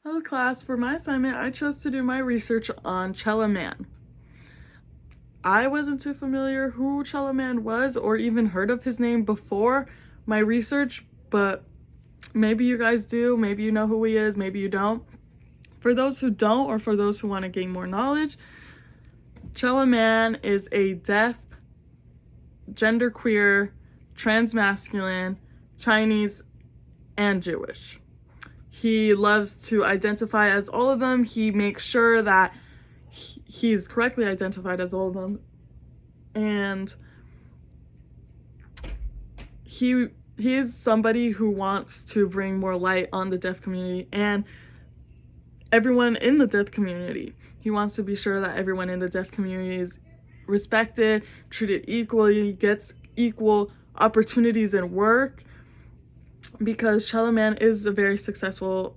Hello class, for my assignment I chose to do my research on Chella Man. I wasn't too familiar who Chella Man was or even heard of his name before my research, but maybe you guys do, maybe you know who he is, maybe you don't. For those who don't, or for those who want to gain more knowledge, Chella Man is a deaf, genderqueer, transmasculine, Chinese, and Jewish. He loves to identify as all of them. He makes sure that he's correctly identified as all of them. And he is somebody who wants to bring more light on the deaf community and everyone in the deaf community. He wants to be sure that everyone in the deaf community is respected, treated equally, gets equal opportunities in work, because Chella Man is a very successful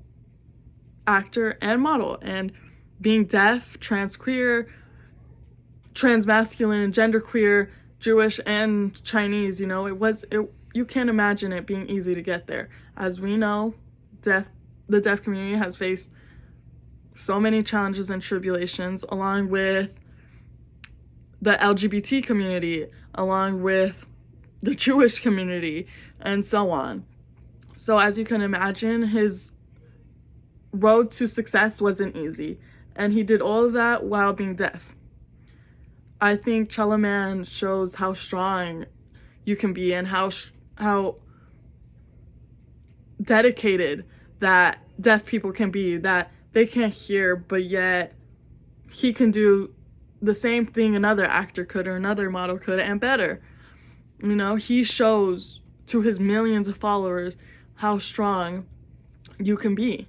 actor and model, and being deaf, transqueer, transmasculine, genderqueer, Jewish, and Chinese, you can't imagine it being easy to get there. As we know, the deaf community has faced so many challenges and tribulations, along with the LGBT community, along with the Jewish community, and so on. So as you can imagine, his road to success wasn't easy, and he did all of that while being deaf. I think Chella Man shows how strong you can be and how dedicated that deaf people can be, that they can't hear, but yet he can do the same thing another actor could or another model could, and better. He shows to his millions of followers how strong you can be,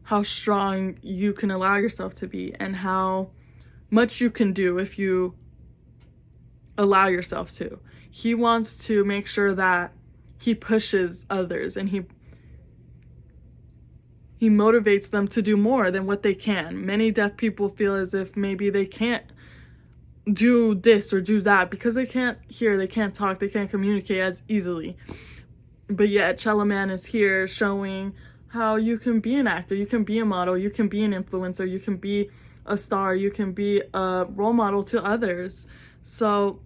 how strong you can allow yourself to be, and how much you can do if you allow yourself to. He wants to make sure that he pushes others and he motivates them to do more than what they can. Many deaf people feel as if maybe they can't do this or do that because they can't hear, they can't talk, they can't communicate as easily. But yet Chella Man is here showing how you can be an actor, you can be a model, you can be an influencer, you can be a star, you can be a role model to others. So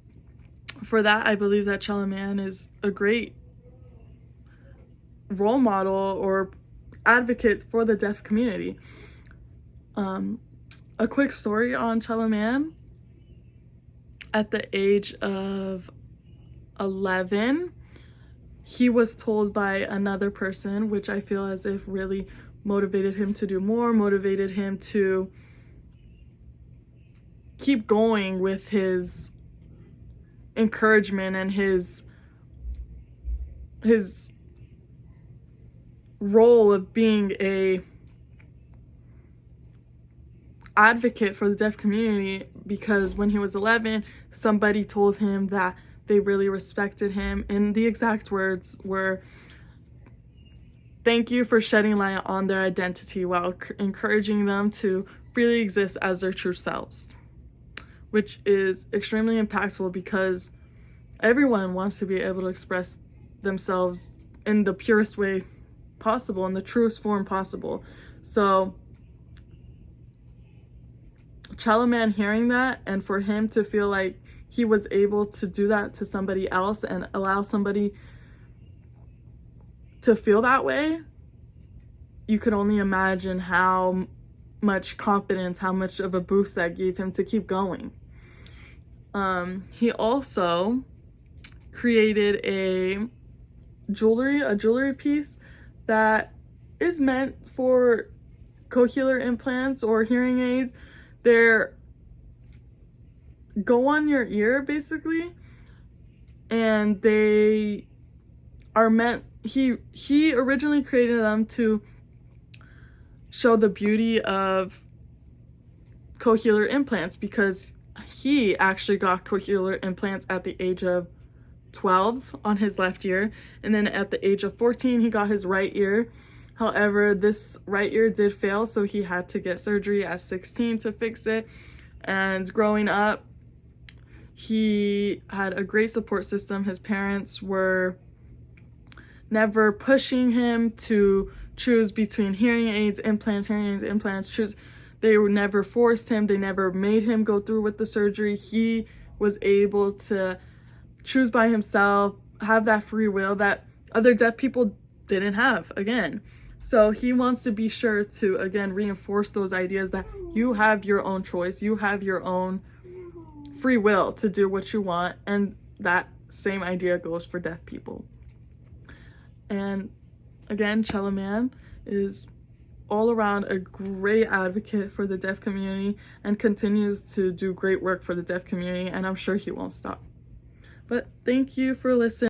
for that, I believe that Chella Man is a great role model or advocate for the deaf community. A quick story on Chella Man. At the age of 11, he was told by another person, which I feel as if really motivated him to do more, motivated him to keep going with his encouragement and his role of being a advocate for the deaf community, because when he was 11, somebody told him that they really respected him, and the exact words were, "Thank you for shedding light on their identity while encouraging them to freely exist as their true selves," which is extremely impactful because everyone wants to be able to express themselves in the purest way possible, in the truest form possible. So Chella Man hearing that, and for him to feel like he was able to do that to somebody else and allow somebody to feel that way, you could only imagine how much confidence, how much of a boost that gave him to keep going. He also created a jewelry piece that is meant for cochlear implants or hearing aids. They're go on your ear basically, and they are meant, he originally created them to show the beauty of cochlear implants, because he actually got cochlear implants at the age of 12 on his left ear, and then at the age of 14 he got his right ear. However, this right ear did fail, so he had to get surgery at 16 to fix it. And growing up, he had a great support system. His parents were never pushing him to choose between hearing aids, implants, choose. They never forced him. They never made him go through with the surgery. He was able to choose by himself, have that free will that other deaf people didn't have, again. So he wants to be sure to, again, reinforce those ideas that you have your own choice, you have your own free will to do what you want, and that same idea goes for deaf people. And again, Chella Man is all around a great advocate for the deaf community and continues to do great work for the deaf community, and I'm sure he won't stop. But thank you for listening.